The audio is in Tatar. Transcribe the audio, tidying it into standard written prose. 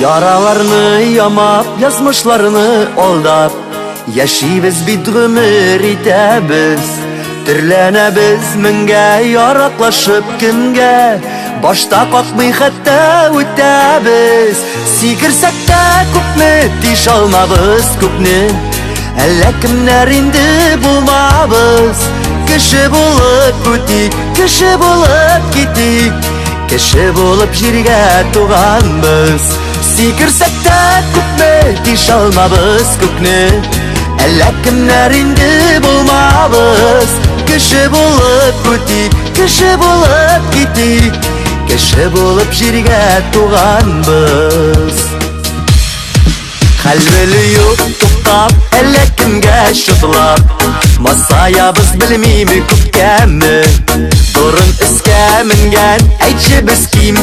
Yaralarını yamap, yazmışlarını oldap, yaşaybiz bir ömür itəbiz. Türlənəbiz mingə, yaraqlaşıb kimgə, başta qalxmay xəttə ötəbiz. Sigirsək də күпне, tiş almabız күпне, әллә kimlər indi bulmabız. Кеше булып үтик, кеше булып китик, кеше булып җиргә туганбыз. Сикерсәк тә күпме, тиш алмабыз күкне, әллә кемнәр инде булмабыз. Кеше булып үтик, кеше булып китик, кеше булып җиргә туганбыз. Хәлвәле юк туктап, әллә кемгә шутлап, масаябыз белмиме күпкәме, турын өскә менгән, әйтче без ким